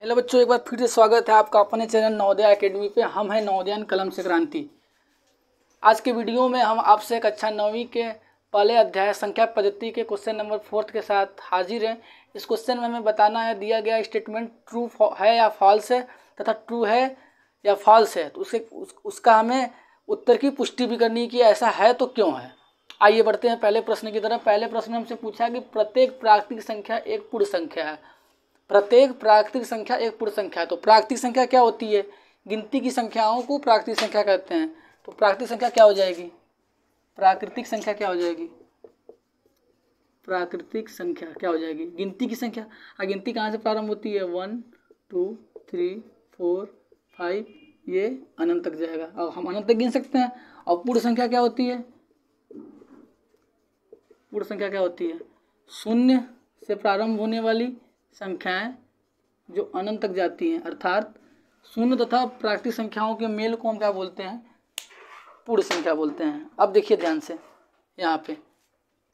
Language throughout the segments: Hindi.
हेलो बच्चों, एक बार फिर से स्वागत है आपका अपने चैनल नवोदय एकेडमी पे। हम हैं नवोदयन कलम से क्रांति। आज के वीडियो में हम आपसे कक्षा 9वीं के पहले अध्याय संख्या पद्धति के क्वेश्चन नंबर 4 के साथ हाजिर हैं। इस क्वेश्चन में हमें बताना है दिया गया स्टेटमेंट ट्रू है या फॉल्स है तथा ट्रू है या फॉल्स है, तो उसका हमें उत्तर की पुष्टि भी करनी कि ऐसा है तो क्यों है। आइए बढ़ते हैं पहले प्रश्न की तरफ। पहले प्रश्न में हमसे पूछा कि प्रत्येक प्राकृतिक संख्या एक पूर्ण संख्या है। प्रत्येक प्राकृतिक संख्या एक पूर्ण संख्या है। तो प्राकृतिक संख्या क्या होती है? गिनती की संख्याओं को प्राकृतिक संख्या कहते हैं। तो प्राकृतिक संख्या क्या हो जाएगी? प्राकृतिक संख्या क्या हो जाएगी? प्राकृतिक संख्या क्या हो जाएगी? गिनती की संख्या। गिनती कहाँ से प्रारंभ होती है? 1 2 3 4 5, ये अनंत तक जाएगा और हम अनंत तक गिन सकते हैं। और पूर्ण संख्या क्या होती है? पूर्ण संख्या क्या होती है? शून्य से प्रारंभ होने वाली संख्याएं जो अनंत तक जाती हैं, अर्थात शून्य तथा प्राकृतिक संख्याओं के मेल को हम क्या बोलते हैं? पूर्ण संख्या बोलते हैं। अब देखिए ध्यान से, यहाँ पे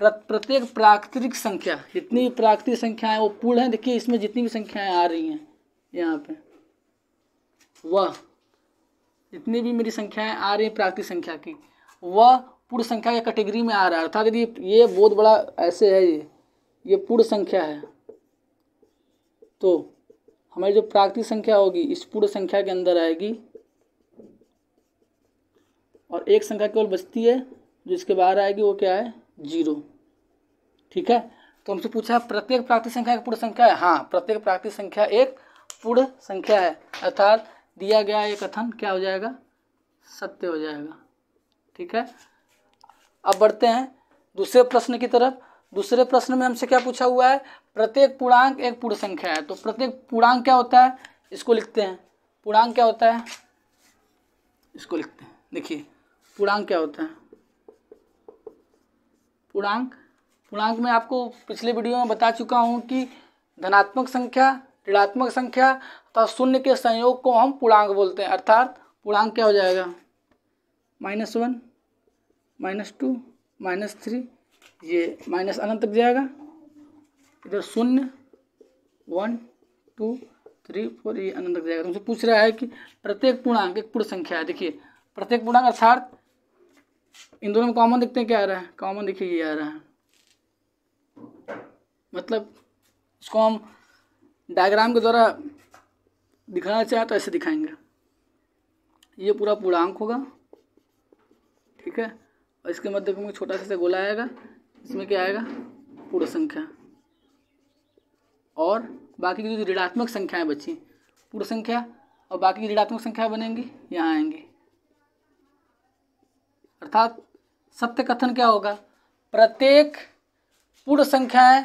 प्रत्येक प्राकृतिक संख्या, जितनी प्राकृतिक संख्याएं वो पूर्ण है। देखिए इसमें जितनी भी संख्याएं आ रही हैं यहाँ पे, वह जितनी भी मेरी संख्याएं आ रही हैं प्राकृतिक संख्या की, वह पूर्ण संख्या की कैटेगरी में आ रहा है। अर्थात यदि ये बहुत बड़ा ऐसे है, ये पूर्ण संख्या है, तो हमारी जो प्राकृतिक संख्या होगी इस पूर्ण संख्या के अंदर आएगी और एक संख्या केवल बचती है जो इसके बाहर आएगी, वो क्या है? 0। ठीक है। तो हमसे पूछा प्रत्येक प्राकृतिक संख्या एक पूर्ण संख्या है। हाँ, प्रत्येक प्राकृतिक संख्या एक पूर्ण संख्या है, अर्थात दिया गया ये कथन क्या हो जाएगा? सत्य हो जाएगा। ठीक है। अब बढ़ते हैं दूसरे प्रश्न की तरफ। दूसरे प्रश्न में हमसे क्या पूछा हुआ है? प्रत्येक पूर्णांक एक पूर्ण संख्या है। तो प्रत्येक पूर्णांक क्या होता है? इसको लिखते हैं। पूर्णांक क्या होता है? इसको लिखते हैं। देखिए पूर्णांक क्या होता है? पूर्णांक में आपको पिछले वीडियो में बता चुका हूँ कि धनात्मक संख्या, ऋणात्मक संख्या तथा शून्य के संयोग को हम पूर्णांक बोलते हैं। अर्थात पूर्णांक क्या हो जाएगा? -1 -2 -3, ये माइनस अनंत तक जाएगा। इधर 0 1 2 3 4, ये अनंत तक जाएगा। तुमसे पूछ रहा है कि प्रत्येक पूर्णांक एक पूर्ण संख्या है। देखिए प्रत्येक पूर्णांक अर्थात इन दोनों में कॉमन देखते हैं क्या आ रहा है? कॉमन देखिए ये आ रहा है। मतलब इसको हम डायग्राम के द्वारा दिखाना चाहें तो ऐसे दिखाएंगे। ये पूरा पूर्णांक होगा, ठीक है, और इसके मध्य में छोटा सा गोला आएगा, इसमें क्या आएगा? पूर्ण संख्या। और बाकी की जो ऋणात्मक संख्याएं बची, पूर्ण संख्या और बाकी की ऋणात्मक संख्याएं बनेंगी, यहाँ आएंगी। अर्थात सत्य कथन क्या होगा? प्रत्येक पूर्ण संख्याएं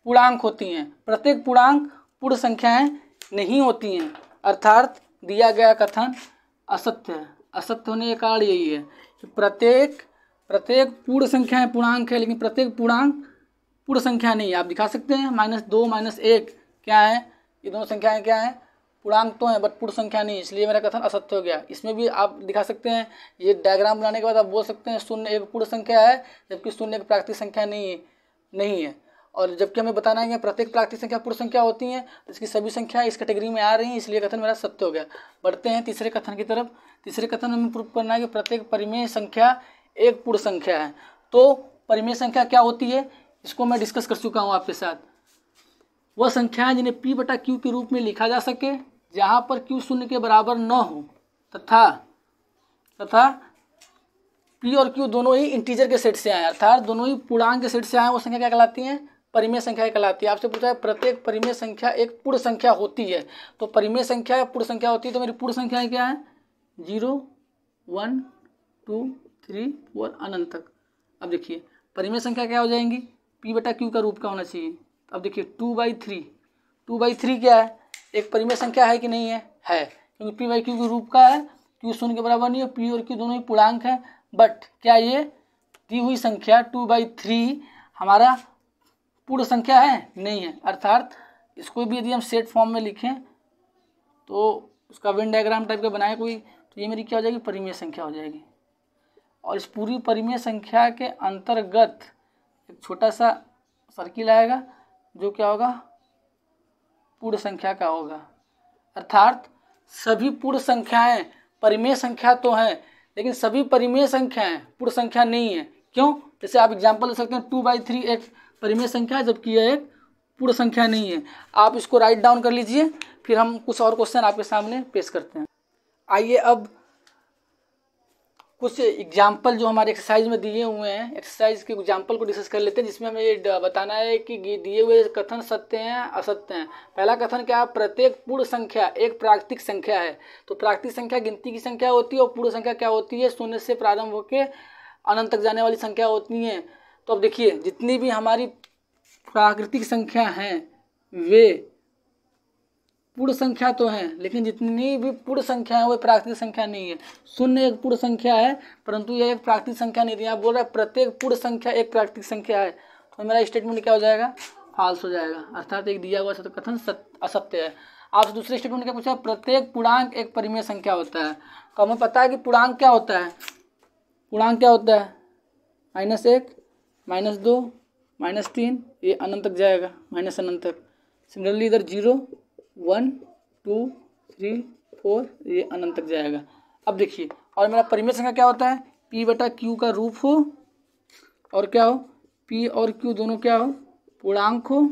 पूर्णांक होती हैं, प्रत्येक पूर्णांक पूर्ण संख्याएं नहीं होती हैं। अर्थात दिया गया कथन असत्य है। असत्य होने का कारण यही है कि प्रत्येक पूर्ण संख्याएं पूर्णांक है, लेकिन प्रत्येक पूर्णांक पूर्ण संख्या नहीं है। आप दिखा सकते हैं -2 -1 क्या है? ये दोनों संख्याएं क्या हैं? पूर्णांक तो हैं बट पूर्ण संख्या नहीं, इसलिए मेरा कथन असत्य हो गया। इसमें भी आप दिखा सकते हैं, ये डायग्राम बनाने के बाद आप बोल सकते हैं 0 एक पूर्ण संख्या है, जबकि 0 एक प्राकृतिक संख्या नहीं है। और जबकि हमें बताना है कि प्रत्येक प्राकृतिक संख्या पूर्ण संख्या होती हैं, तो इसकी सभी संख्याएं इस कैटेगरी में आ रही हैं, इसलिए कथन मेरा सत्य हो गया। बढ़ते हैं तीसरे कथन की तरफ। तीसरे कथन में प्रूव करना है कि प्रत्येक परिमेय संख्या एक पूर्ण संख्या है। तो परिमेय संख्या क्या होती है, इसको मैं डिस्कस कर चुका हूँ आपके साथ। वह संख्याएं जिन्हें P/Q के रूप में लिखा जा सके, जहाँ पर Q 0 के बराबर न हो तथा P और Q दोनों ही इंटीजर के सेट से आए, अर्थात दोनों ही पूर्णांक के सेट से आए, वो संख्या क्या कहलाती हैं? परिमेय संख्या कहलाती है। आपसे पूछा है प्रत्येक परिमेय संख्या एक पूर्ण संख्या होती है। तो परिमेय संख्या पूर्ण संख्या होती है, तो मेरी पूर्ण संख्याएं क्या है? 0 1 2 3 4 अनंत तक। अब देखिए परिमेय संख्या क्या हो जाएंगी? P/Q का रूप का होना चाहिए। अब देखिए 2/3 क्या है? एक परिमेय संख्या है कि नहीं है? है, क्योंकि P/Q के रूप का है। Q 0 के बराबर नहीं है, P और Q दोनों ही पूर्णांक हैं। बट क्या ये दी हुई संख्या 2/3 हमारा पूर्ण संख्या है? नहीं है। अर्थात इसको भी यदि हम सेट फॉर्म में लिखें, तो उसका वेन डायग्राम टाइप का बनाए कोई, तो ये मेरी क्या हो जाएगी? परिमेय संख्या हो जाएगी। और इस पूरी परिमेय संख्या के अंतर्गत एक छोटा सा सर्किल आएगा जो क्या होगा? पूर्ण संख्या का होगा। अर्थात सभी पूर्ण संख्याएं परिमेय संख्या तो हैं, लेकिन सभी परिमेय संख्याएं पूर्ण संख्या नहीं है। क्यों? जैसे आप एग्जाम्पल ले सकते हैं 2/3 एक परिमेय संख्या है, जबकि यह एक पूर्ण संख्या नहीं है। आप इसको राइट डाउन कर लीजिए, फिर हम कुछ और क्वेश्चन आपके सामने पेश करते हैं। आइए अब कुछ एग्जाम्पल जो हमारे एक्सरसाइज में दिए हुए हैं, एक्सरसाइज के एग्जाम्पल को डिस्कस कर लेते हैं, जिसमें हमें ये बताना है कि दिए हुए कथन सत्य हैं असत्य हैं। पहला कथन क्या है? प्रत्येक पूर्ण संख्या एक प्राकृतिक संख्या है। तो प्राकृतिक संख्या गिनती की संख्या होती है और पूर्ण संख्या क्या होती है? शून्य से प्रारंभ होकर अनंत तक जाने वाली संख्या होती है। तो अब देखिए, जितनी भी हमारी प्राकृतिक संख्या हैं वे पूर्ण संख्या तो हैं, लेकिन जितनी भी पूर्ण संख्या है वो प्राकृतिक संख्या नहीं है। शून्य एक पूर्ण संख्या है, परंतु यह एक प्राकृतिक संख्या नहीं है। यहाँ बोल रहा है प्रत्येक पूर्ण संख्या एक प्राकृतिक संख्या है, तो मेरा स्टेटमेंट क्या हो जाएगा? फॉल्स हो जाएगा। अर्थात एक दिया हुआ कथन असत्य है। आपसे दूसरे स्टेटमेंट क्या पूछा? प्रत्येक पूर्णांक एक परिमेय संख्या होता है। तो हमें पता है कि पूर्णांक क्या होता है? पूर्णांक क्या होता है? -1, -2, -3, ये अनंत तक जाएगा, माइनस अनंत तक। सिमिलरली इधर 0, 1, 2, 3, 4, ये अनंत तक जाएगा। अब देखिए, और मेरा परिमेय संख्या क्या होता है? P/Q का रूप हो और क्या हो? P और Q दोनों क्या हो? पूर्णांक हो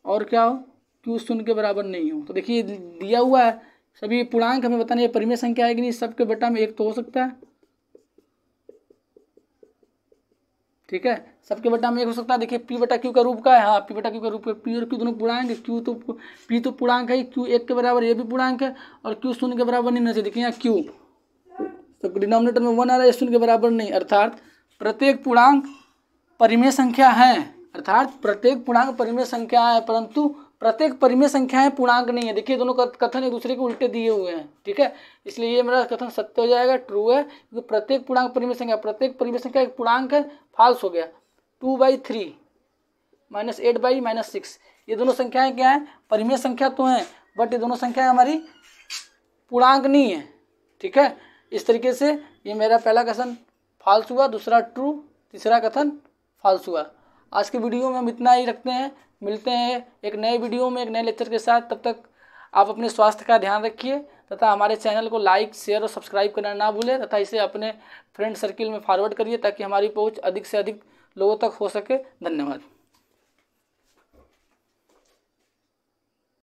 और क्या हो? Q शून्य के बराबर नहीं हो। तो देखिए दिया हुआ है सभी पूर्णांक, हमें बताना है परिमेय संख्या है कि नहीं। सबके बटा में एक तो हो सकता है, ठीक है, सबके बटा में एक हो सकता है। देखिए P/Q का रूप का है, हाँ P/Q का रूप है। P और Q दोनों पूर्णांक है। P तो पूर्णांक है, Q 1 के बराबर, ये भी पूर्णांक है, और Q शून्य के बराबर नहीं होना चाहिए। देखिए यहाँ Q तो डिनोमिनेटर में 1 आ रहा है, शून्य के बराबर नहीं। अर्थात प्रत्येक पूर्णांक परिमेय संख्या है, अर्थात प्रत्येक पूर्णांक परिमेय संख्या है, परंतु प्रत्येक परिमेय संख्याएं पूर्णांक नहीं है। देखिए दोनों कथन एक दूसरे के उल्टे दिए हुए हैं, ठीक है, इसलिए ये मेरा कथन सत्य हो जाएगा, ट्रू है, क्योंकि प्रत्येक पूर्णांक परिमेय संख्या, प्रत्येक परिमेय संख्या एक पूर्णांक है, फॉल्स हो गया। 2/3 -8/-6, ये दोनों संख्याएं क्या है? परिमेय संख्या तो हैं, बट ये दोनों संख्याएं हमारी पूर्णांक नहीं है, ठीक है। इस तरीके से ये मेरा पहला कथन फॉल्स हुआ, दूसरा ट्रू, तीसरा कथन फॉल्स हुआ। आज के वीडियो में हम इतना ही रखते हैं, मिलते हैं एक नए वीडियो में एक नए लेक्चर के साथ। तब तक आप अपने स्वास्थ्य का ध्यान रखिए तथा हमारे चैनल को लाइक, शेयर और सब्सक्राइब करना ना भूलें, तथा इसे अपने फ्रेंड सर्किल में फॉरवर्ड करिए ताकि हमारी पहुंच अधिक से अधिक लोगों तक हो सके। धन्यवाद।